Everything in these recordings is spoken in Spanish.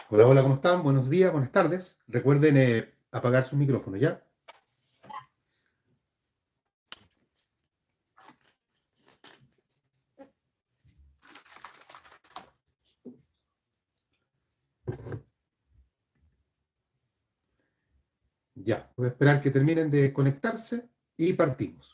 Hola, hola, ¿cómo están? Buenos días, buenas tardes. Recuerden apagar su micrófono, ¿ya? Ya. Voy a esperar que terminen de conectarse y partimos.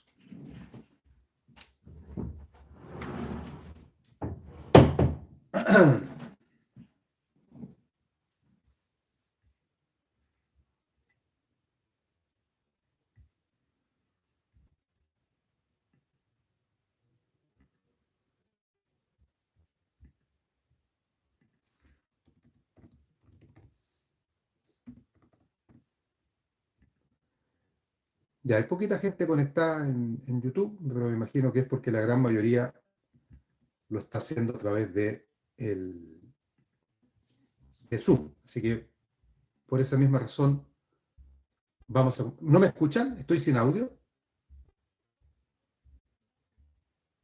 Ya, hay poquita gente conectada en YouTube, pero me imagino que es porque la gran mayoría lo está haciendo a través de Zoom. Así que por esa misma razón vamos a... ¿No me escuchan? ¿Estoy sin audio?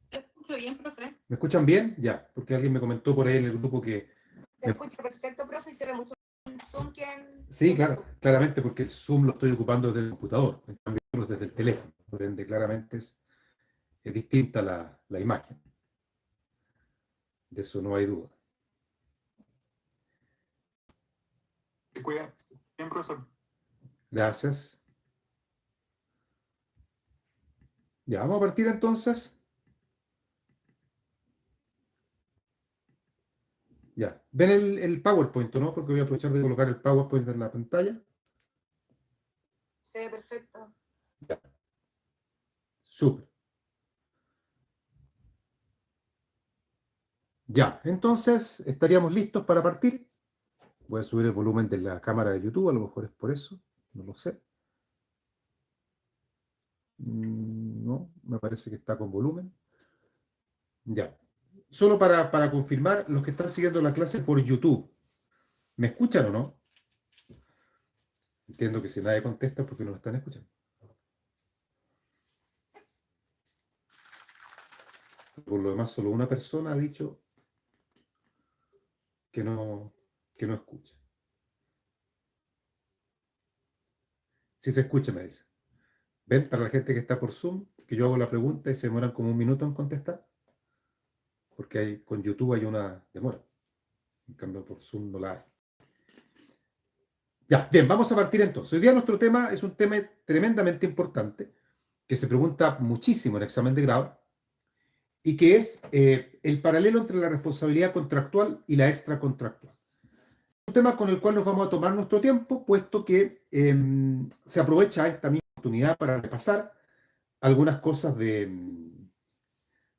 Te escucho bien, profe. ¿Me escuchan bien? Ya, porque alguien me comentó por ahí en el grupo que... Te escucho perfecto, profe, y se ve mucho en Zoom que Sí, en claro, YouTube. claramente, porque el Zoom lo estoy ocupando desde el computador, en cambio desde el teléfono, por ende claramente es distinta la imagen, de eso no hay duda. Te cuida. Bien, profesor. Gracias. Ya, vamos a partir entonces. Ya, ven el PowerPoint, ¿no? Porque voy a aprovechar de colocar el PowerPoint en la pantalla. Se ve perfecto. Ya, súper. Ya, entonces estaríamos listos para partir. Voy a subir el volumen de la cámara de YouTube, a lo mejor es por eso, no lo sé. No, me parece que está con volumen. Ya. Solo para confirmar, los que están siguiendo la clase por YouTube, ¿me escuchan o no? Entiendo que si nadie contesta es porque no lo están escuchando. Por lo demás, solo una persona ha dicho que no escucha. Si se escucha, me dice. ¿Ven? Para la gente que está por Zoom, que yo hago la pregunta y se demoran como 1 minuto en contestar, porque con YouTube hay una demora. En cambio, por Zoom no la hay. Ya, bien, vamos a partir entonces. Hoy día nuestro tema es un tema tremendamente importante, que se pregunta muchísimo en examen de grado, y que es el paralelo entre la responsabilidad contractual y la extracontractual. Un tema con el cual nos vamos a tomar nuestro tiempo, puesto que se aprovecha esta misma oportunidad para repasar algunas cosas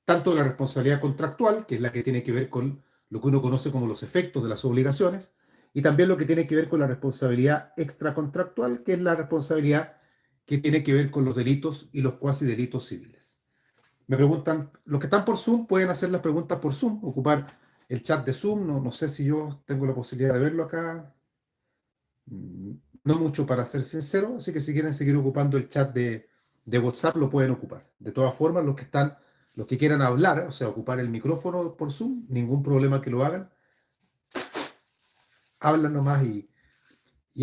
tanto de la responsabilidad contractual, que es la que tiene que ver con lo que uno conoce como los efectos de las obligaciones, y también lo que tiene que ver con la responsabilidad extracontractual, que es la responsabilidad que tiene que ver con los delitos y los cuasi delitos civiles. Me preguntan, los que están por Zoom pueden hacer las preguntas por Zoom, ocupar el chat de Zoom, no sé si yo tengo la posibilidad de verlo acá, no mucho para ser sincero, así que si quieren seguir ocupando el chat de WhatsApp lo pueden ocupar. De todas formas, los que quieran hablar, o sea, ocupar el micrófono por Zoom, ningún problema que lo hagan, hablan nomás y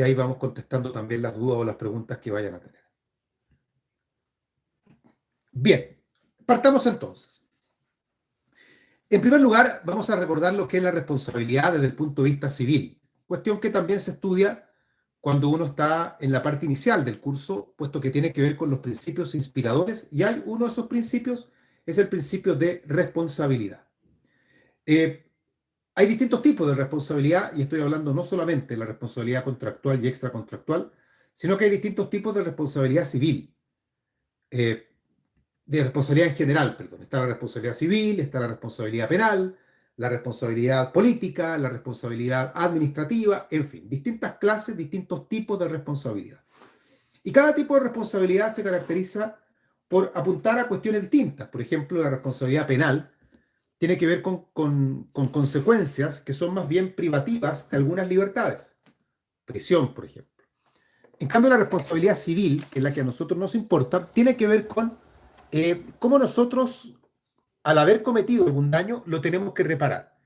ahí vamos contestando también las dudas o las preguntas que vayan a tener. Bien, partamos entonces. En primer lugar, vamos a recordar lo que es la responsabilidad desde el punto de vista civil, cuestión que también se estudia cuando uno está en la parte inicial del curso, puesto que tiene que ver con los principios inspiradores, y hay uno de esos principios, es el principio de responsabilidad. Eh, Hay distintos tipos de responsabilidad, y estoy hablando no solamente de la responsabilidad contractual y extracontractual, sino que hay distintos tipos de responsabilidad civil. Eh, de responsabilidad en general, perdón. Está la responsabilidad civil, está la responsabilidad penal, la responsabilidad política, la responsabilidad administrativa, en fin, distintas clases, distintos tipos de responsabilidad. Y cada tipo de responsabilidad se caracteriza por apuntar a cuestiones distintas. Por ejemplo, la responsabilidad penal tiene que ver con consecuencias que son más bien privativas de algunas libertades. Prisión, por ejemplo. En cambio, la responsabilidad civil, que es la que a nosotros nos importa, tiene que ver con cómo nosotros, al haber cometido algún daño, lo tenemos que reparar.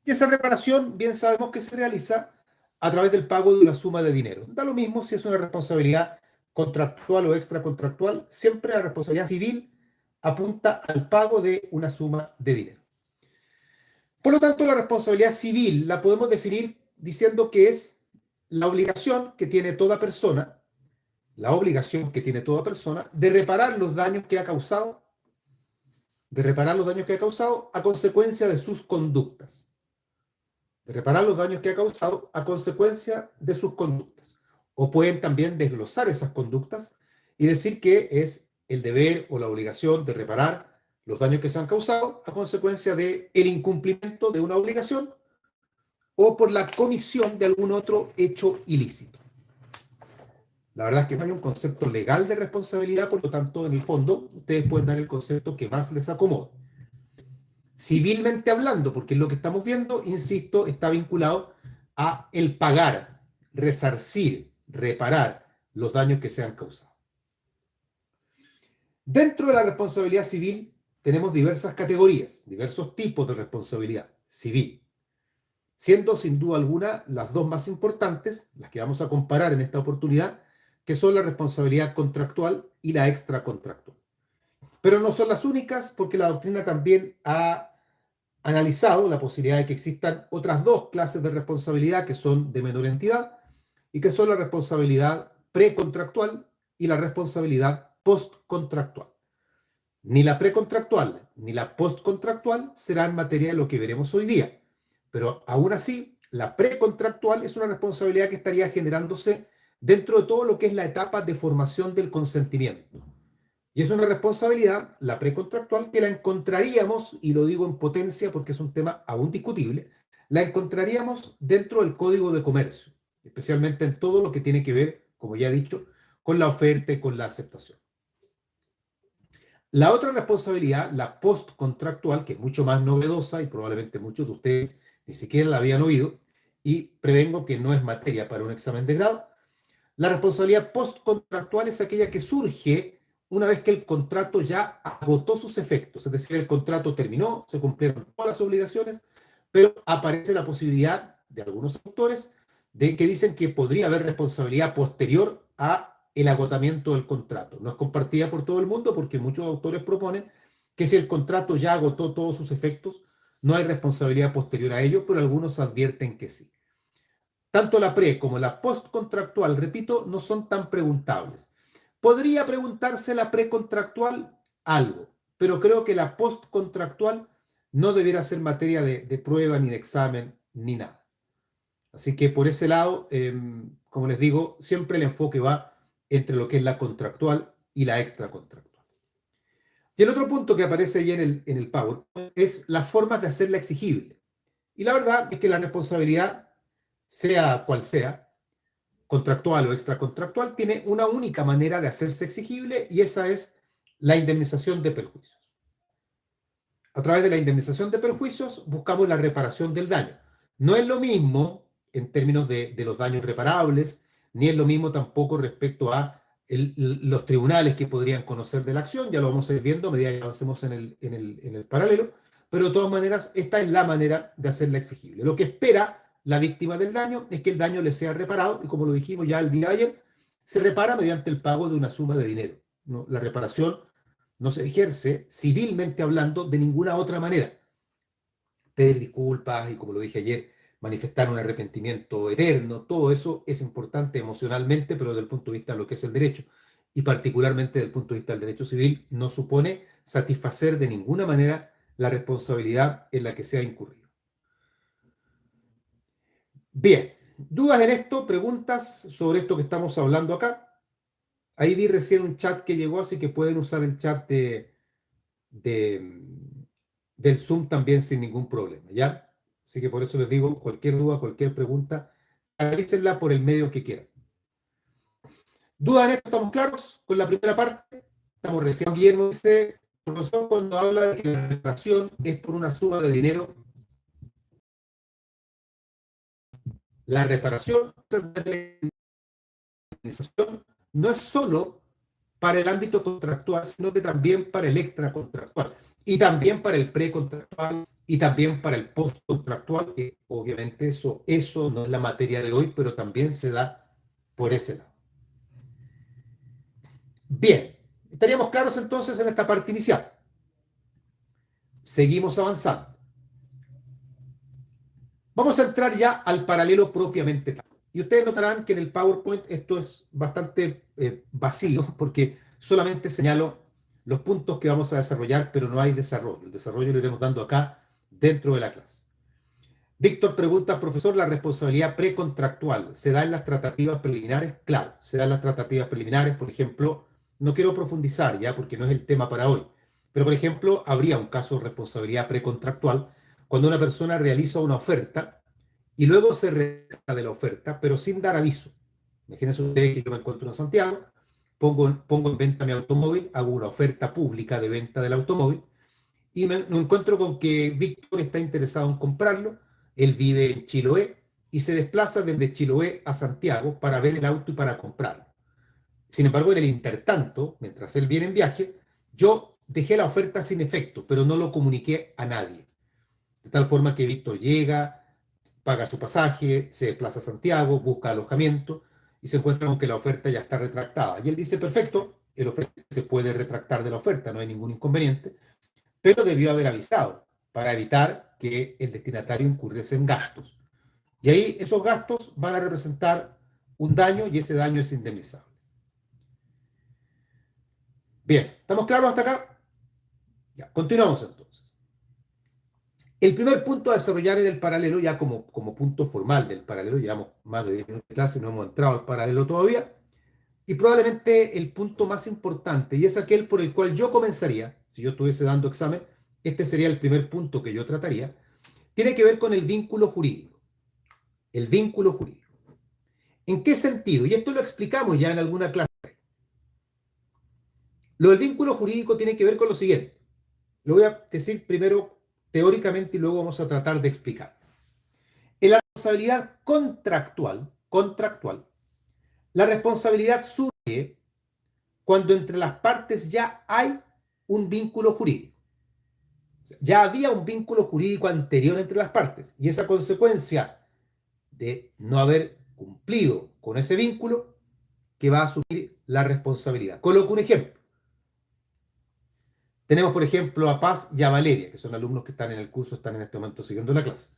Y esa reparación, bien sabemos que se realiza a través del pago de una suma de dinero. Da lo mismo si es una responsabilidad contractual o extracontractual, siempre la responsabilidad civil apunta al pago de una suma de dinero. Por lo tanto, la responsabilidad civil la podemos definir diciendo que es la obligación que tiene toda persona, de reparar los daños que ha causado, a consecuencia de sus conductas. O pueden también desglosar esas conductas y decir que es el deber o la obligación de reparar los daños que se han causado a consecuencia del incumplimiento de una obligación o por la comisión de algún otro hecho ilícito. La verdad es que no hay un concepto legal de responsabilidad, por lo tanto, en el fondo, ustedes pueden dar el concepto que más les acomode. Civilmente hablando, porque lo que estamos viendo, insisto, está vinculado a el pagar, resarcir, reparar los daños que se han causado. Dentro de la responsabilidad civil tenemos diversas categorías, diversos tipos de responsabilidad civil, siendo sin duda alguna las dos más importantes, las que vamos a comparar en esta oportunidad, que son la responsabilidad contractual y la extracontractual. Pero no son las únicas, porque la doctrina también ha analizado la posibilidad de que existan otras dos clases de responsabilidad que son de menor entidad y que son la responsabilidad precontractual y la responsabilidad postcontractual. Ni la precontractual ni la postcontractual serán materia de lo que veremos hoy día, pero aún así, la precontractual es una responsabilidad que estaría generándose dentro de todo lo que es la etapa de formación del consentimiento. Y es una responsabilidad, la precontractual, que la encontraríamos, y lo digo en potencia porque es un tema aún discutible, la encontraríamos dentro del Código de Comercio, especialmente en todo lo que tiene que ver, como ya he dicho, con la oferta y con la aceptación. La otra responsabilidad, la postcontractual, que es mucho más novedosa y probablemente muchos de ustedes ni siquiera la habían oído, y prevengo que no es materia para un examen de grado. La responsabilidad postcontractual es aquella que surge una vez que el contrato ya agotó sus efectos, es decir, el contrato terminó, se cumplieron todas las obligaciones, pero aparece la posibilidad de algunos autores de que dicen que podría haber responsabilidad posterior a el agotamiento del contrato. No es compartida por todo el mundo porque muchos autores proponen que si el contrato ya agotó todos sus efectos, no hay responsabilidad posterior a ello, pero algunos advierten que sí. Tanto la pre como la postcontractual, repito, no son tan preguntables. Podría preguntarse la precontractual algo, pero creo que la postcontractual no debiera ser materia de prueba, ni de examen, ni nada. Así que por ese lado, como les digo, siempre el enfoque va entre lo que es la contractual y la extracontractual. Y el otro punto que aparece ahí en el PowerPoint es las formas de hacerla exigible. Y la verdad es que la responsabilidad, sea cual sea, contractual o extracontractual, tiene una única manera de hacerse exigible y esa es la indemnización de perjuicios. A través de la indemnización de perjuicios buscamos la reparación del daño. No es lo mismo en términos de los daños reparables, ni es lo mismo tampoco respecto a los tribunales que podrían conocer de la acción, ya lo vamos a ir viendo a medida que avancemos en el paralelo, pero de todas maneras esta es la manera de hacerla exigible. Lo que espera la víctima del daño es que el daño le sea reparado y como lo dijimos ya el día de ayer, se repara mediante el pago de una suma de dinero, ¿no? La reparación no se ejerce civilmente hablando de ninguna otra manera. Pedir disculpas y como lo dije ayer, manifestar un arrepentimiento eterno, todo eso es importante emocionalmente, pero desde el punto de vista de lo que es el derecho y particularmente desde el punto de vista del derecho civil, no supone satisfacer de ninguna manera la responsabilidad en la que se ha incurrido. Bien, ¿dudas en esto? ¿Preguntas sobre esto que estamos hablando acá? Ahí vi recién un chat que llegó, así que pueden usar el chat del Zoom también sin ningún problema, ¿ya? Así que por eso les digo, cualquier duda, cualquier pregunta, realícenla por el medio que quieran. ¿Dudas en esto? ¿Estamos claros con la primera parte? Estamos recién. Guillermo dice, profesor, cuando habla de que la reparación es por una suma de dinero, la reparación no es solo para el ámbito contractual, sino que también para el extracontractual. y también para el precontractual y también para el postcontractual, que obviamente eso no es la materia de hoy, pero también se da por ese lado. Bien, estaríamos claros entonces en esta parte inicial. Seguimos avanzando. Vamos a entrar ya al paralelo propiamente tal. Y ustedes notarán que en el PowerPoint esto es bastante vacío, porque solamente señalo los puntos que vamos a desarrollar, pero no hay desarrollo. El desarrollo lo iremos dando acá dentro de la clase. Víctor pregunta, profesor, ¿la responsabilidad precontractual se da en las tratativas preliminares? Claro, se da en las tratativas preliminares. Por ejemplo, no quiero profundizar ya porque no es el tema para hoy, pero por ejemplo, habría un caso de responsabilidad precontractual cuando una persona realiza una oferta y luego se retracta de la oferta, pero sin dar aviso. Imagínense ustedes que yo me encuentro en Santiago, pongo en venta mi automóvil, hago una oferta pública de venta del automóvil y me encuentro con que Víctor está interesado en comprarlo. Él vive en Chiloé y se desplaza desde Chiloé a Santiago para ver el auto y para comprarlo. Sin embargo, en el intertanto, mientras él viene en viaje, yo dejé la oferta sin efecto, pero no lo comuniqué a nadie. De tal forma que Víctor llega, paga su pasaje, se desplaza a Santiago, busca alojamiento y se encuentra con que la oferta ya está retractada. Y él dice, perfecto, el oferente se puede retractar de la oferta, no hay ningún inconveniente, pero debió haber avisado para evitar que el destinatario incurriese en gastos. Y ahí esos gastos van a representar un daño y ese daño es indemnizable. Bien, ¿estamos claros hasta acá? Ya, continuamos entonces. El primer punto a desarrollar en el paralelo, ya como punto formal del paralelo, llevamos más de 10 minutos de clase, no hemos entrado al paralelo todavía, y probablemente el punto más importante, y es aquel por el cual yo comenzaría, si yo estuviese dando examen, este sería el primer punto que yo trataría, tiene que ver con el vínculo jurídico. El vínculo jurídico. ¿En qué sentido? Y esto lo explicamos ya en alguna clase. Lo del vínculo jurídico tiene que ver con lo siguiente. Lo voy a decir primero teóricamente y luego vamos a tratar de explicar. En la responsabilidad contractual, la responsabilidad surge cuando entre las partes ya hay un vínculo jurídico. Ya había un vínculo jurídico anterior entre las partes y esa consecuencia de no haber cumplido con ese vínculo que va a asumir la responsabilidad. Coloco un ejemplo. Tenemos, por ejemplo, a Paz y a Valeria, que son alumnos que están en el curso, están en este momento siguiendo la clase.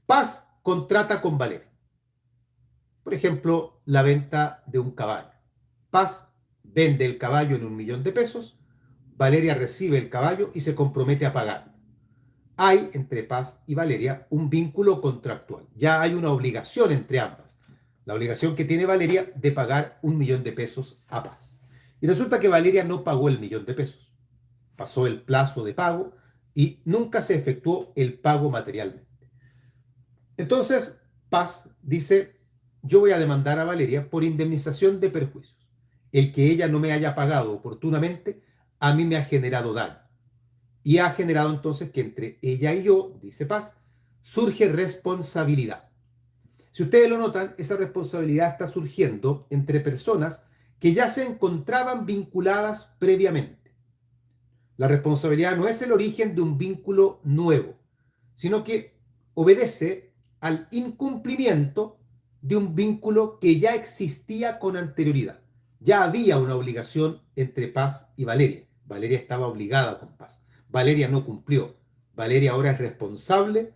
Paz contrata con Valeria. Por ejemplo, la venta de un caballo. Paz vende el caballo en 1.000.000 de pesos. Valeria recibe el caballo y se compromete a pagarlo. Hay entre Paz y Valeria un vínculo contractual. Ya hay una obligación entre ambas. La obligación que tiene Valeria de pagar 1.000.000 de pesos a Paz. Y resulta que Valeria no pagó el 1.000.000 de pesos. Pasó el plazo de pago y nunca se efectuó el pago materialmente. Entonces, Paz dice, yo voy a demandar a Valeria por indemnización de perjuicios. El que ella no me haya pagado oportunamente, a mí me ha generado daño. Y ha generado entonces que entre ella y yo, dice Paz, surge responsabilidad. Si ustedes lo notan, esa responsabilidad está surgiendo entre personas que ya se encontraban vinculadas previamente. La responsabilidad no es el origen de un vínculo nuevo, sino que obedece al incumplimiento de un vínculo que ya existía con anterioridad. Ya había una obligación entre Paz y Valeria. Valeria estaba obligada con Paz. Valeria no cumplió. Valeria ahora es responsable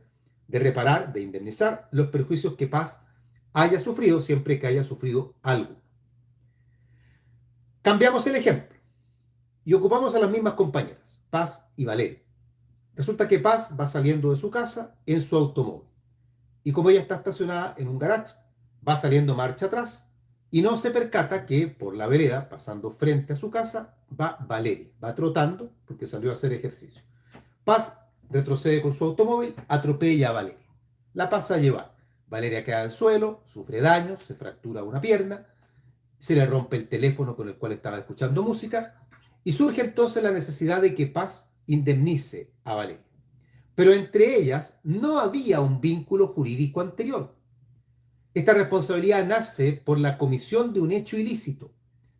de reparar, de indemnizar los perjuicios que Paz haya sufrido, siempre que haya sufrido algo. Cambiamos el ejemplo y ocupamos a las mismas compañeras, Paz y Valeria. Resulta que Paz va saliendo de su casa en su automóvil. Y como ella está estacionada en un garage, va saliendo marcha atrás y no se percata que por la vereda, pasando frente a su casa, va Valeria. Va trotando porque salió a hacer ejercicio. Paz retrocede con su automóvil, atropella a Valeria. La pasa a llevar. Valeria queda al suelo, sufre daños, se fractura una pierna, se le rompe el teléfono con el cual estaba escuchando música y surge entonces la necesidad de que Paz indemnice a Valeria. Pero entre ellas no había un vínculo jurídico anterior. Esta responsabilidad nace por la comisión de un hecho ilícito.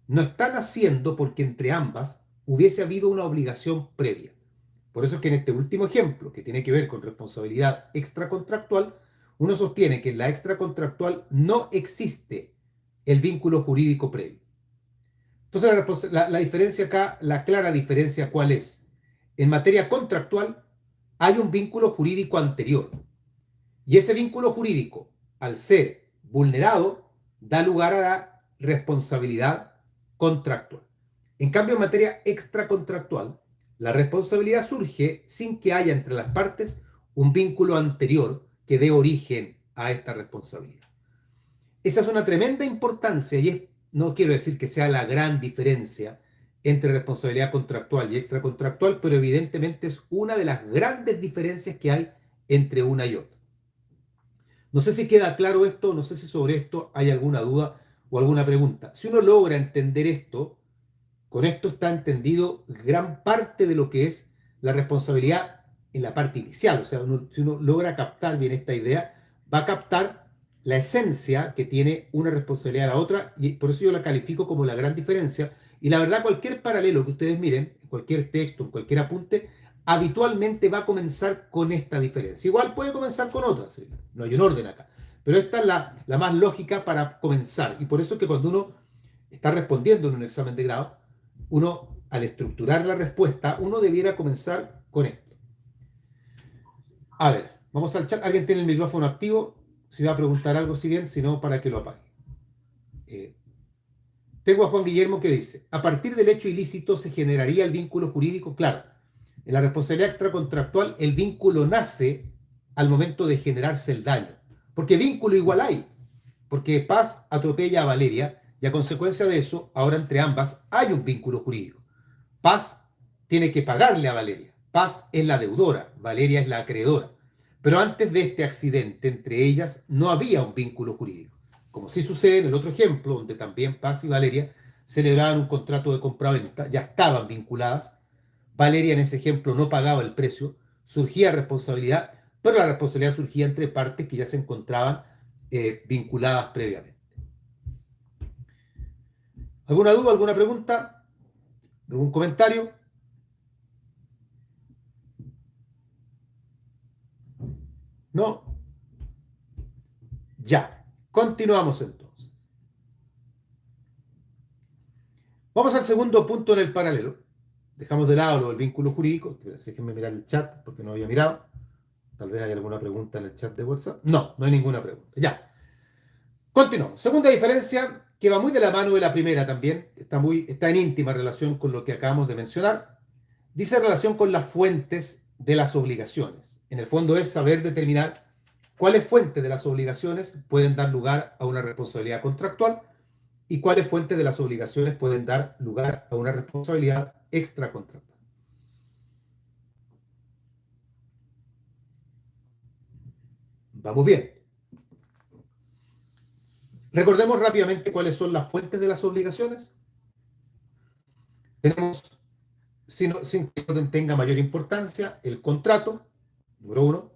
No está naciendo porque entre ambas hubiese habido una obligación previa. Por eso es que en este último ejemplo, que tiene que ver con responsabilidad extracontractual, uno sostiene que en la extracontractual no existe el vínculo jurídico previo. Entonces la diferencia acá, la clara diferencia, ¿cuál es? En materia contractual hay un vínculo jurídico anterior. Y ese vínculo jurídico, al ser vulnerado, da lugar a la responsabilidad contractual. En cambio, en materia extracontractual, la responsabilidad surge sin que haya entre las partes un vínculo anterior que dé origen a esta responsabilidad. Esa es una tremenda importancia y no quiero decir que sea la gran diferencia entre responsabilidad contractual y extracontractual, pero evidentemente es una de las grandes diferencias que hay entre una y otra. No sé si queda claro esto, no sé si sobre esto hay alguna duda o alguna pregunta. Si uno logra entender esto, con esto está entendido gran parte de lo que es la responsabilidad en la parte inicial. O sea, si uno logra captar bien esta idea, va a captar la esencia que tiene una responsabilidad a la otra, y por eso yo la califico como la gran diferencia. Y la verdad, cualquier paralelo que ustedes miren, en cualquier texto, en cualquier apunte, habitualmente va a comenzar con esta diferencia. Igual puede comenzar con otras, ¿sí? No hay un orden acá. Pero esta es la más lógica para comenzar. Y por eso es que cuando uno está respondiendo en un examen de grado, uno, al estructurar la respuesta, uno debiera comenzar con esto. A ver, vamos al chat. ¿Alguien tiene el micrófono activo? Si va a preguntar algo, si bien, si no, para que lo apague. Tengo a Juan Guillermo que dice, a partir del hecho ilícito se generaría el vínculo jurídico. Claro, en la responsabilidad extracontractual el vínculo nace al momento de generarse el daño. Porque vínculo igual hay. Porque Paz atropella a Valeria y a consecuencia de eso, ahora entre ambas hay un vínculo jurídico. Paz tiene que pagarle a Valeria. Paz es la deudora, Valeria es la acreedora. Pero antes de este accidente entre ellas no había un vínculo jurídico. Como sí sucede en el otro ejemplo, donde también Paz y Valeria celebraban un contrato de compraventa, ya estaban vinculadas. Valeria en ese ejemplo no pagaba el precio, surgía responsabilidad, pero la responsabilidad surgía entre partes que ya se encontraban vinculadas previamente. ¿Alguna duda, alguna pregunta? ¿Algún comentario? ¿No? Ya. Continuamos entonces. Vamos al segundo punto en el paralelo. Dejamos de lado el vínculo jurídico. Déjenme mirar el chat porque no había mirado. Tal vez hay alguna pregunta en el chat de WhatsApp. No, no hay ninguna pregunta. Ya. Continuamos. Segunda diferencia que va muy de la mano de la primera también. Está en íntima relación con lo que acabamos de mencionar. Dice relación con las fuentes de las obligaciones. En el fondo es saber determinar cuáles fuentes de las obligaciones pueden dar lugar a una responsabilidad contractual y cuáles fuentes de las obligaciones pueden dar lugar a una responsabilidad extracontractual. Vamos bien. Recordemos rápidamente cuáles son las fuentes de las obligaciones. Tenemos, sin que tenga mayor importancia, el contrato, número 1.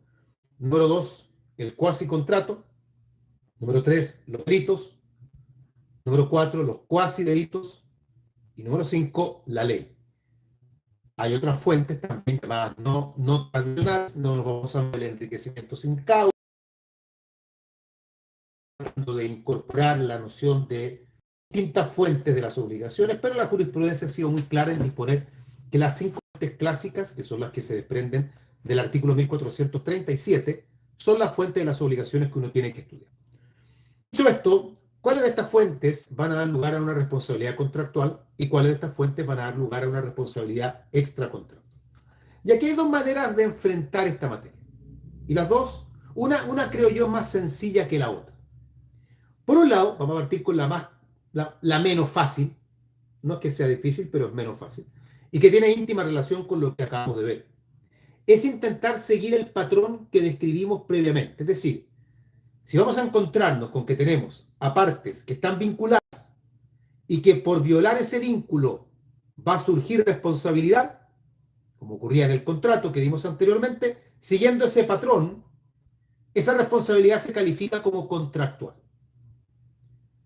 Número 2, el cuasi contrato. Número 3, los delitos. Número 4, los cuasi delitos. Y número 5, la ley. Hay otras fuentes también llamadas no tradicionales, no nos vamos a ver el enriquecimiento sin causa, tratando de incorporar la noción de distintas fuentes de las obligaciones, pero la jurisprudencia ha sido muy clara en disponer que las 5 fuentes clásicas, que son las que se desprenden del artículo 1437, son las fuentes de las obligaciones que uno tiene que estudiar. Dicho esto, ¿cuáles de estas fuentes van a dar lugar a una responsabilidad contractual y cuáles de estas fuentes van a dar lugar a una responsabilidad extracontractual? Y aquí hay dos maneras de enfrentar esta materia. Y las dos, una creo yo más sencilla que la otra. Por un lado, vamos a partir con la menos fácil, no es que sea difícil, pero es menos fácil, y que tiene íntima relación con lo que acabamos de ver. Es intentar seguir el patrón que describimos previamente. Es decir, si vamos a encontrarnos con que tenemos a partes que están vinculadas y que por violar ese vínculo va a surgir responsabilidad, como ocurría en el contrato que dimos anteriormente, siguiendo ese patrón, esa responsabilidad se califica como contractual.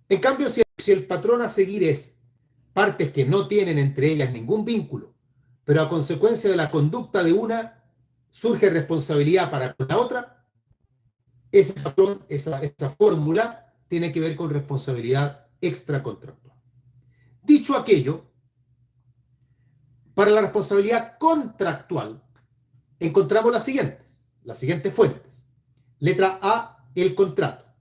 En cambio, si el patrón a seguir es partes que no tienen entre ellas ningún vínculo, pero a consecuencia de la conducta de una surge responsabilidad para con la otra, ese patrón, esa fórmula tiene que ver con responsabilidad extracontractual. Dicho aquello, para la responsabilidad contractual encontramos las siguientes fuentes. Letra A, el contrato.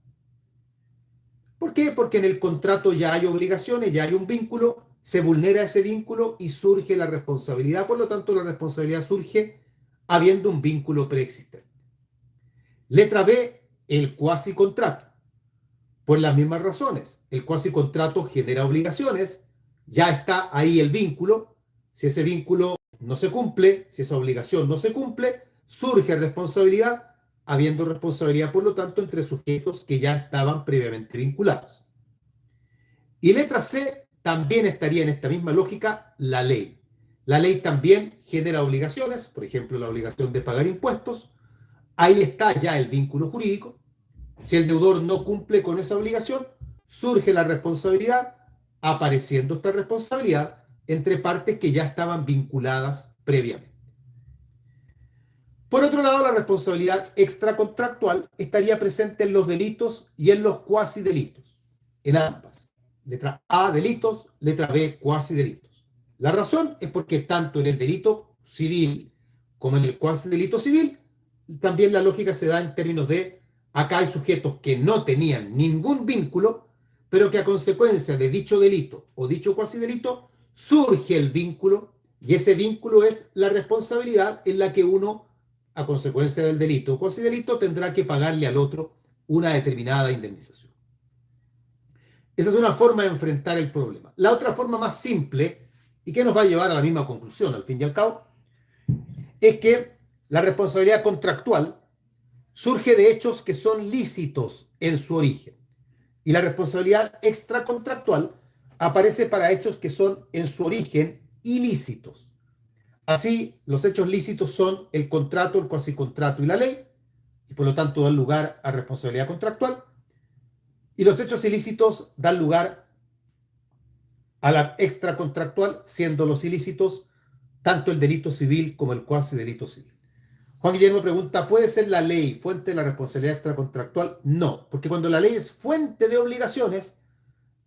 ¿Por qué? Porque en el contrato ya hay obligaciones, ya hay un vínculo, se vulnera ese vínculo y surge la responsabilidad. Por lo tanto, la responsabilidad surge habiendo un vínculo preexistente. Letra B, el cuasicontrato. Por las mismas razones, el cuasicontrato genera obligaciones, ya está ahí el vínculo. Si ese vínculo no se cumple, si esa obligación no se cumple, surge responsabilidad, habiendo responsabilidad, por lo tanto, entre sujetos que ya estaban previamente vinculados. Y letra C, también estaría en esta misma lógica la ley. La ley también genera obligaciones, por ejemplo, la obligación de pagar impuestos. Ahí está ya el vínculo jurídico. Si el deudor no cumple con esa obligación, surge la responsabilidad, apareciendo esta responsabilidad entre partes que ya estaban vinculadas previamente. Por otro lado, la responsabilidad extracontractual estaría presente en los delitos y en los cuasidelitos, en ambas. Letra A, delitos, letra B, cuasidelitos. La razón es porque tanto en el delito civil como en el cuasidelito civil, también la lógica se da en términos de acá hay sujetos que no tenían ningún vínculo, pero que a consecuencia de dicho delito o dicho cuasidelito surge el vínculo, y ese vínculo es la responsabilidad en la que uno, a consecuencia del delito o cuasidelito, tendrá que pagarle al otro una determinada indemnización. Esa es una forma de enfrentar el problema. La otra forma más simple, y que nos va a llevar a la misma conclusión al fin y al cabo, es que la responsabilidad contractual surge de hechos que son lícitos en su origen, y la responsabilidad extracontractual aparece para hechos que son en su origen ilícitos. Así, los hechos lícitos son el contrato, el cuasicontrato y la ley, y por lo tanto dan lugar a responsabilidad contractual, y los hechos ilícitos dan lugar a la extracontractual, siendo los ilícitos tanto el delito civil como el cuasidelito civil. Juan Guillermo pregunta, ¿puede ser la ley fuente de la responsabilidad extracontractual? No, porque cuando la ley es fuente de obligaciones,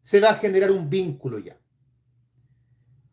se va a generar un vínculo ya.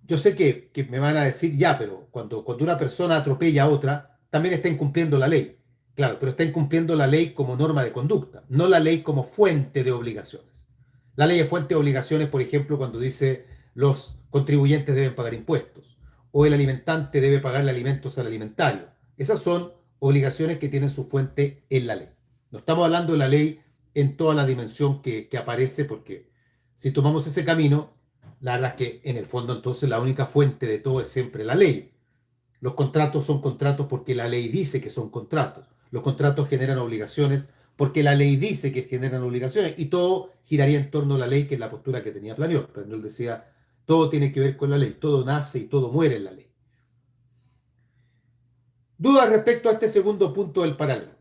Yo sé que me van a decir ya, pero cuando una persona atropella a otra, también está incumpliendo la ley. Claro, pero está incumpliendo la ley como norma de conducta, no la ley como fuente de obligaciones. La ley es fuente de obligaciones, por ejemplo, cuando dice los contribuyentes deben pagar impuestos o el alimentante debe pagarle alimentos al alimentario. Esas son obligaciones que tienen su fuente en la ley. No estamos hablando de la ley en toda la dimensión que aparece, porque si tomamos ese camino, la verdad es que en el fondo entonces la única fuente de todo es siempre la ley. Los contratos son contratos porque la ley dice que son contratos. Los contratos generan obligaciones porque la ley dice que generan obligaciones, y todo giraría en torno a la ley, que es la postura que tenía Planiot. Planiot decía, todo tiene que ver con la ley, todo nace y todo muere en la ley. ¿Dudas respecto a este segundo punto del paralelo?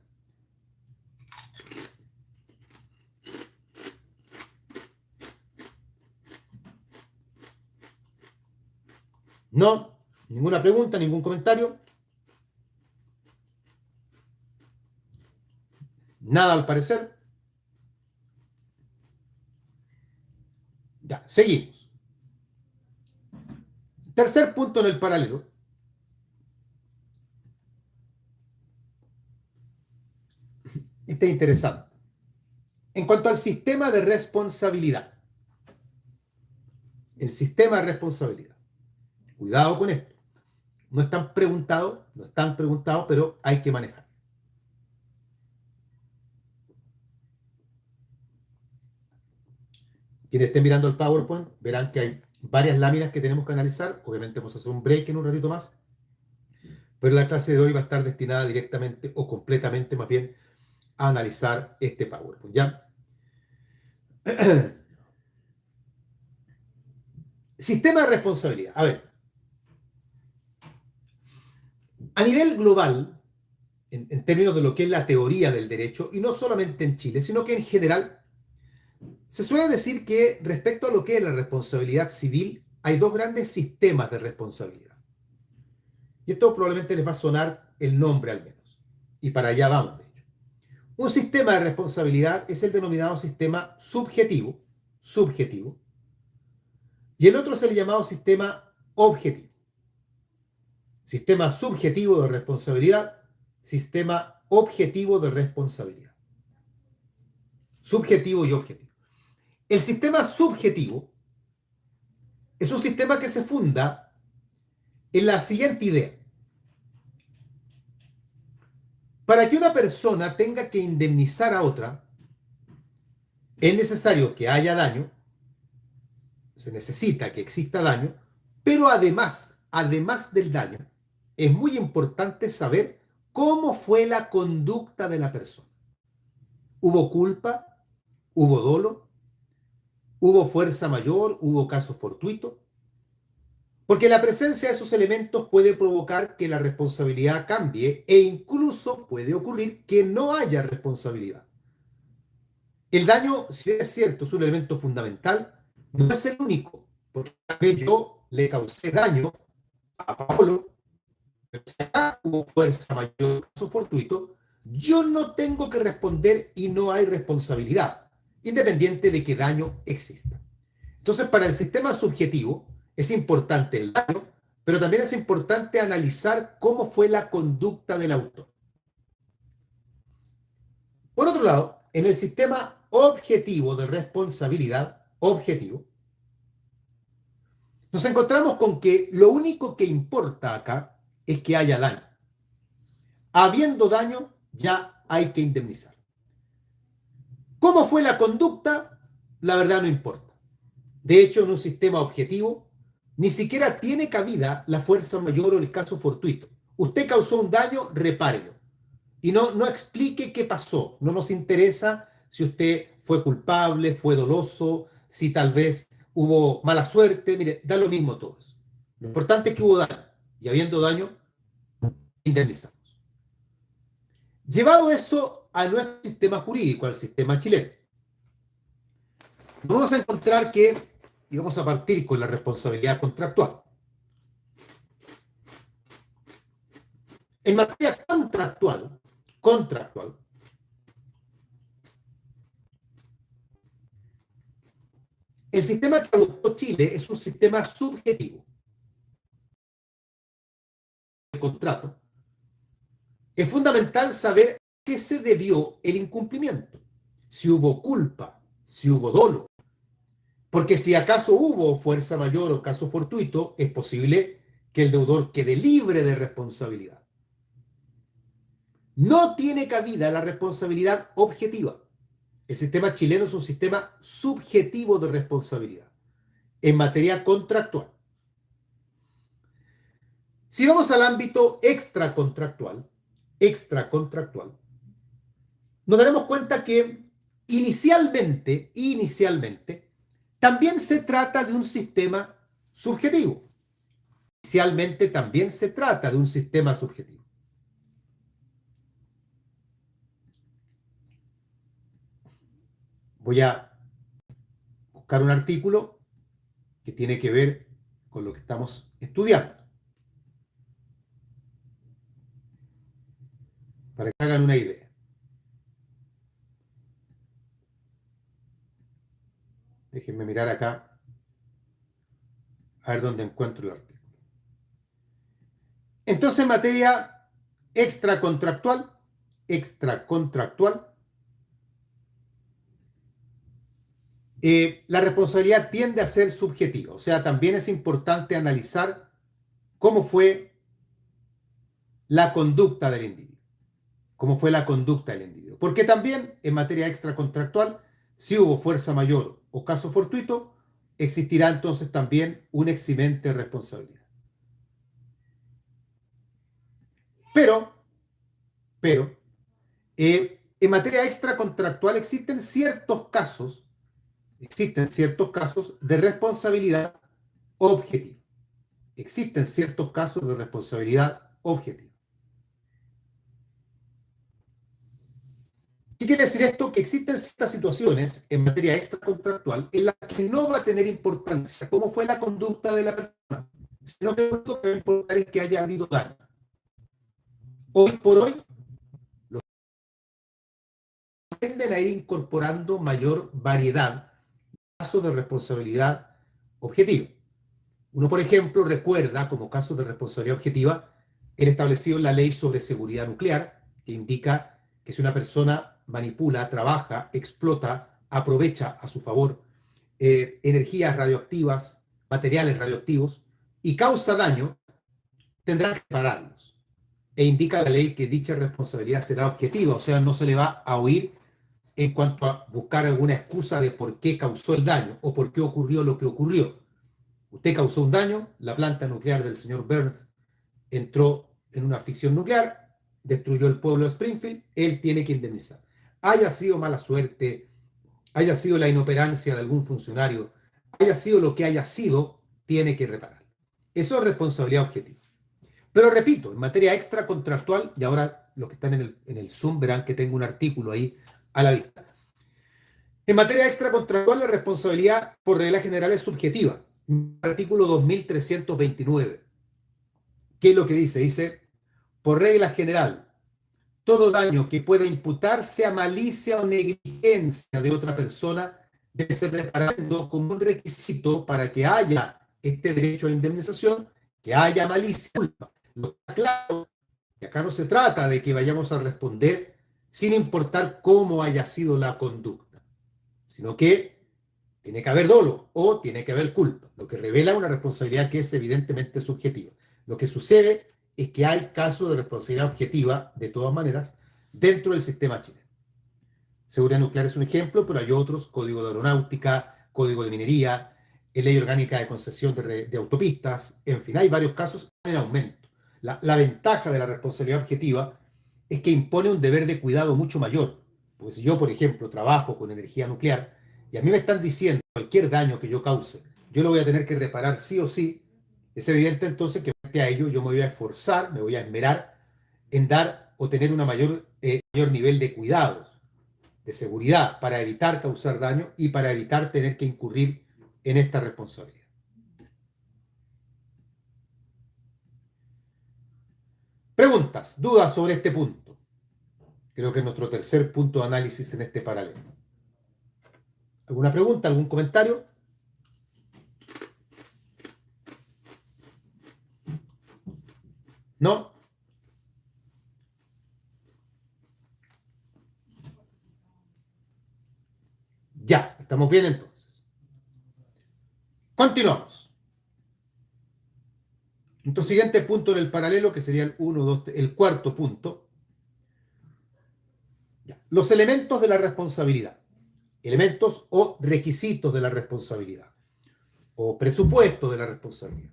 ¿No? ¿Ninguna pregunta? ¿Ningún comentario? Nada al parecer. Ya, seguimos. Tercer punto en el paralelo. Este es interesante. En cuanto al sistema de responsabilidad. El sistema de responsabilidad. Cuidado con esto. No están preguntados, pero hay que manejar. Quienes estén mirando el PowerPoint verán que hay varias láminas que tenemos que analizar. Obviamente vamos a hacer un break en un ratito más, pero la clase de hoy va a estar destinada directamente o completamente, más bien, a analizar este PowerPoint. ¿Ya? Sistema de responsabilidad. A ver. A nivel global, en términos de lo que es la teoría del derecho, y no solamente en Chile, sino que en general, se suele decir que respecto a lo que es la responsabilidad civil, hay dos grandes sistemas de responsabilidad. Y esto probablemente les va a sonar el nombre al menos. Y para allá vamos, de hecho. Un sistema de responsabilidad es el denominado sistema subjetivo, y el otro es el llamado sistema objetivo. Sistema subjetivo de responsabilidad, sistema objetivo de responsabilidad. Subjetivo y objetivo. El sistema subjetivo es un sistema que se funda en la siguiente idea. Para que una persona tenga que indemnizar a otra, es necesario que haya daño, se necesita que exista daño, pero además del daño, es muy importante saber cómo fue la conducta de la persona. ¿Hubo culpa? ¿Hubo dolo? ¿Hubo fuerza mayor? ¿Hubo caso fortuito? Porque la presencia de esos elementos puede provocar que la responsabilidad cambie e incluso puede ocurrir que no haya responsabilidad. El daño, si es cierto, es un elemento fundamental, no es el único, porque tal vez yo le causé daño a Paolo, pero si acá hubo fuerza mayor, caso fortuito, yo no tengo que responder y no hay responsabilidad, independiente de que daño exista. Entonces, para el sistema subjetivo, es importante el daño, pero también es importante analizar cómo fue la conducta del autor. Por otro lado, en el sistema objetivo de responsabilidad, objetivo, nos encontramos con que lo único que importa acá es que haya daño. Habiendo daño, ya hay que indemnizar. ¿Cómo fue la conducta? La verdad no importa. De hecho, en un sistema objetivo, ni siquiera tiene cabida la fuerza mayor o el caso fortuito. Usted causó un daño, repárelo. Y no explique qué pasó. No nos interesa si usted fue culpable, fue doloso, si tal vez hubo mala suerte. Mire, da lo mismo todo eso. Lo importante es que hubo daño. Y habiendo daño, indemnizamos. Llevado eso a nuestro sistema jurídico, al sistema chileno, vamos a encontrar que, y vamos a partir con la responsabilidad contractual. En materia contractual, el sistema que adoptó Chile es un sistema subjetivo. El contrato. Es fundamental saber a qué se debió el incumplimiento. Si hubo culpa, si hubo dolo. Porque si acaso hubo fuerza mayor o caso fortuito, es posible que el deudor quede libre de responsabilidad. No tiene cabida la responsabilidad objetiva. El sistema chileno es un sistema subjetivo de responsabilidad en materia contractual. Si vamos al ámbito extracontractual, nos daremos cuenta que inicialmente, también se trata de un sistema subjetivo. Inicialmente también se trata de un sistema subjetivo. Voy a buscar un artículo que tiene que ver con lo que estamos estudiando, para que hagan una idea. Déjenme mirar acá, a ver dónde encuentro el artículo. Entonces, en materia extracontractual, la responsabilidad tiende a ser subjetiva. O sea, también es importante analizar cómo fue la conducta del individuo. Porque también en materia extracontractual, si hubo fuerza mayor o caso fortuito, existirá entonces también un eximente de responsabilidad. Pero, en materia extracontractual existen ciertos casos de responsabilidad objetiva. ¿Qué quiere decir esto? Que existen ciertas situaciones en materia extracontractual en las que no va a tener importancia cómo fue la conducta de la persona, sino que lo único que va a importar es que haya habido daño. Hoy por hoy, los tienden a ir incorporando mayor variedad de casos de responsabilidad objetiva. Uno, por ejemplo, recuerda como casos de responsabilidad objetiva el establecido en la Ley sobre Seguridad Nuclear, que indica que si una persona manipula, trabaja, explota, aprovecha a su favor energías radioactivas, materiales radioactivos y causa daño, tendrá que repararlos. E indica la ley que dicha responsabilidad será objetiva, o sea, no se le va a oír en cuanto a buscar alguna excusa de por qué causó el daño o por qué ocurrió lo que ocurrió. Usted causó un daño, la planta nuclear del señor Burns entró en una fisión nuclear, destruyó el pueblo de Springfield, él tiene que indemnizar. Haya sido mala suerte, haya sido la inoperancia de algún funcionario, haya sido lo que haya sido, tiene que reparar. Eso es responsabilidad objetiva. Pero repito, en materia extracontractual, y ahora los que están en el Zoom verán que tengo un artículo ahí a la vista. En materia extracontractual, la responsabilidad por regla general es subjetiva. Artículo 2329. ¿Qué es lo que dice? Dice, por regla general, todo daño que pueda imputarse a malicia o negligencia de otra persona debe ser reparado como un requisito para que haya este derecho a indemnización, que haya malicia. Lo que está claro, que acá no se trata de que vayamos a responder sin importar cómo haya sido la conducta, sino que tiene que haber dolo o tiene que haber culpa, lo que revela una responsabilidad que es evidentemente subjetiva. Lo que sucede es que hay casos de responsabilidad objetiva, de todas maneras, dentro del sistema chileno. Seguridad nuclear es un ejemplo, pero hay otros, Código de Aeronáutica, Código de Minería, Ley Orgánica de Concesión de Autopistas, en fin, hay varios casos en aumento. La ventaja de la responsabilidad objetiva es que impone un deber de cuidado mucho mayor. Porque si yo, por ejemplo, trabajo con energía nuclear y a mí me están diciendo cualquier daño que yo cause, yo lo voy a tener que reparar sí o sí, es evidente entonces que frente a ello yo me voy a esforzar, me voy a esmerar en dar o tener un mayor nivel de cuidados, de seguridad, para evitar causar daño y para evitar tener que incurrir en esta responsabilidad. Preguntas, dudas sobre este punto. Creo que es nuestro tercer punto de análisis en este paralelo. ¿Alguna pregunta, algún comentario? ¿No? Ya, estamos bien entonces. Continuamos. Nuestro siguiente punto en el paralelo, que sería el 1, 2, el cuarto punto. Ya. Los elementos de la responsabilidad. Elementos o requisitos de la responsabilidad. O presupuesto de la responsabilidad.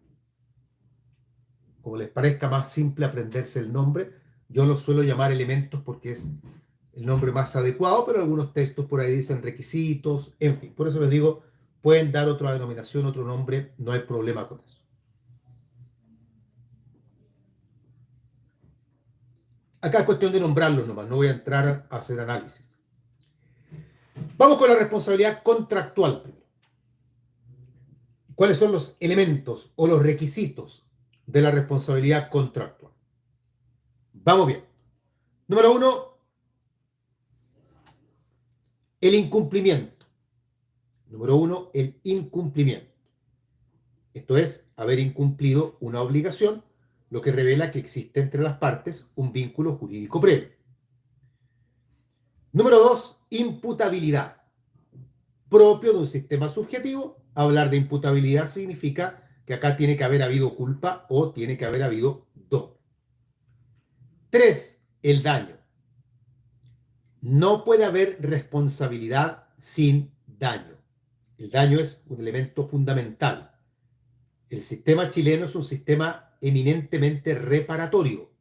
Como les parezca más simple aprenderse el nombre, yo los suelo llamar elementos porque es el nombre más adecuado, pero algunos textos por ahí dicen requisitos, en fin. Por eso les digo, pueden dar otra denominación, otro nombre, no hay problema con eso. Acá es cuestión de nombrarlos nomás, no voy a entrar a hacer análisis. Vamos con la responsabilidad contractual primero. ¿Cuáles son los elementos o los requisitos de la responsabilidad contractual? Vamos bien. Número 1, el incumplimiento. Número 1, el incumplimiento. Esto es, haber incumplido una obligación, lo que revela que existe entre las partes un vínculo jurídico previo. Número 2, imputabilidad. Propio de un sistema subjetivo, hablar de imputabilidad significa que acá tiene que haber habido culpa o tiene que haber habido dolo. 3, el daño. No puede haber responsabilidad sin daño. El daño es un elemento fundamental. El sistema chileno es un sistema eminentemente reparatorio.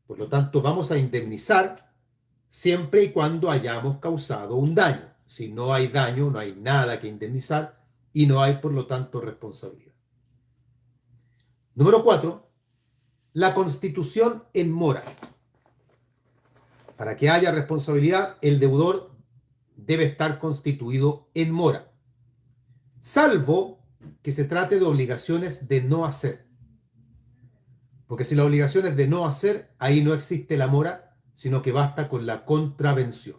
Por lo tanto, vamos a indemnizar siempre y cuando hayamos causado un daño. Si no hay daño, no hay nada que indemnizar y no hay, por lo tanto, responsabilidad. Número 4, la constitución en mora. Para que haya responsabilidad, el deudor debe estar constituido en mora, salvo que se trate de obligaciones de no hacer. Porque si la obligación es de no hacer, ahí no existe la mora, sino que basta con la contravención.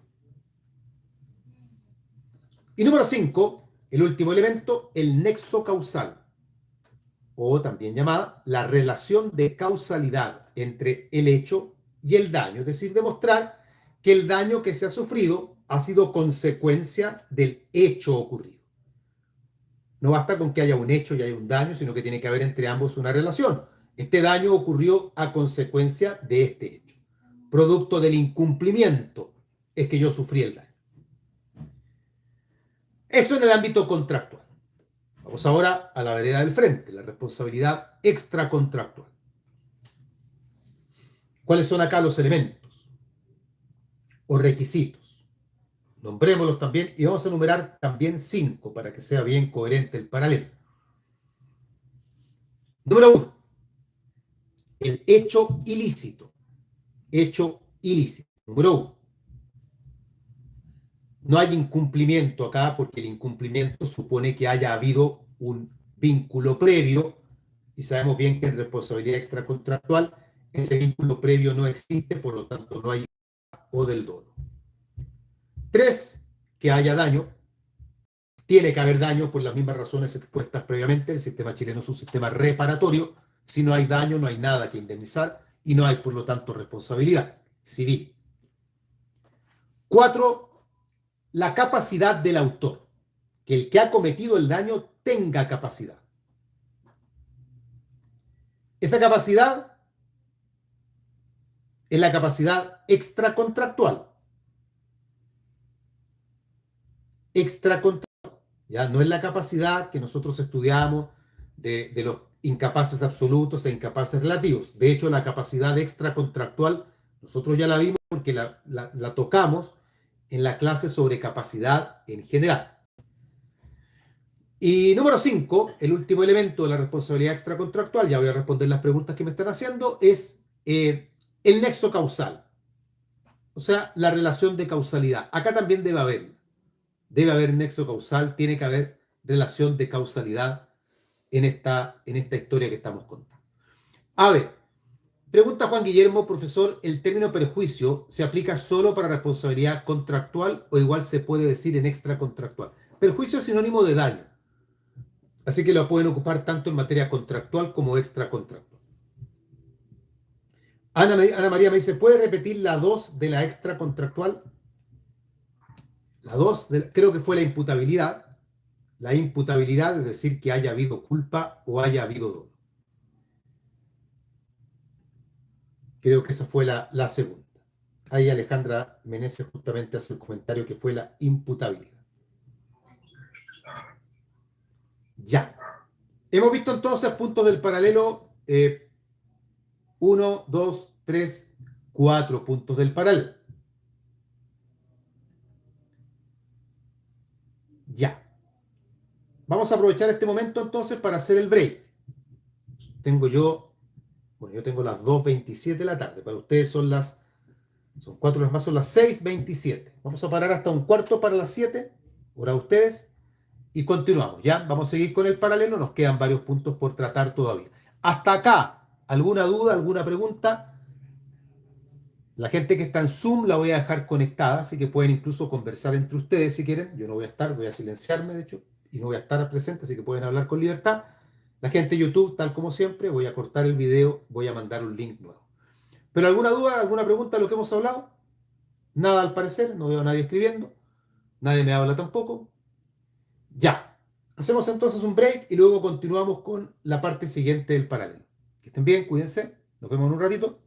Y número 5, el último elemento, el nexo causal, o también llamada la relación de causalidad entre el hecho y el daño, es decir, demostrar que el daño que se ha sufrido ha sido consecuencia del hecho ocurrido. No basta con que haya un hecho y haya un daño, sino que tiene que haber entre ambos una relación. Este daño ocurrió a consecuencia de este hecho. Producto del incumplimiento es que yo sufrí el daño. Eso en el ámbito contractual. Vamos ahora a la vereda del frente, la responsabilidad extracontractual. ¿Cuáles son acá los elementos o requisitos? Nombrémoslos también y vamos a enumerar también 5 para que sea bien coherente el paralelo. Número 1. El hecho ilícito. Hecho ilícito. Número 1. No hay incumplimiento acá porque el incumplimiento supone que haya habido un vínculo previo y sabemos bien que en responsabilidad extracontractual ese vínculo previo no existe, por lo tanto no hay o del dolo. 3. Que haya daño. Tiene que haber daño por las mismas razones expuestas previamente. El sistema chileno es un sistema reparatorio. Si no hay daño, no hay nada que indemnizar y no hay, por lo tanto, responsabilidad civil. 4. La capacidad del autor. Que el que ha cometido el daño tenga capacidad. Esa capacidad es la capacidad extracontractual. Extracontractual. Ya no es la capacidad que nosotros estudiamos de los incapaces absolutos e incapaces relativos. De hecho, la capacidad extracontractual nosotros ya la vimos porque la tocamos en la clase sobre capacidad en general. Y número 5, el último elemento de la responsabilidad extracontractual, ya voy a responder las preguntas que me están haciendo, es el nexo causal. O sea, la relación de causalidad. Acá también debe haber nexo causal, tiene que haber relación de causalidad en esta historia que estamos contando. A ver, pregunta Juan Guillermo, profesor, ¿el término perjuicio se aplica solo para responsabilidad contractual o igual se puede decir en extracontractual? Perjuicio es sinónimo de daño, así que lo pueden ocupar tanto en materia contractual como extracontractual. Ana María me dice, ¿puede repetir la 2 de la extracontractual? La 2, creo que fue la imputabilidad. La imputabilidad es decir que haya habido culpa o haya habido dolo. Creo que esa fue la segunda. Ahí Alejandra Meneses justamente hace el comentario que fue la imputabilidad. Ya. Hemos visto entonces puntos del paralelo 1, 2, 3, 4 puntos del paralelo. Ya. Vamos a aprovechar este momento entonces para hacer el break. Yo tengo las 2:27 de la tarde. Para ustedes son 4 horas más, son las 6:27. Vamos a parar hasta un cuarto para las 7, hora de ustedes, y continuamos, ¿ya? Vamos a seguir con el paralelo, nos quedan varios puntos por tratar todavía. Hasta acá, ¿alguna duda, alguna pregunta? La gente que está en Zoom la voy a dejar conectada, así que pueden incluso conversar entre ustedes si quieren. Yo no voy a estar, voy a silenciarme, de hecho, y no voy a estar presente, así que pueden hablar con libertad. La gente de YouTube, tal como siempre, voy a cortar el video, voy a mandar un link nuevo. ¿Pero alguna duda, alguna pregunta de lo que hemos hablado? Nada al parecer, no veo a nadie escribiendo. Nadie me habla tampoco. Ya. Hacemos entonces un break y luego continuamos con la parte siguiente del paralelo. Que estén bien, cuídense. Nos vemos en un ratito.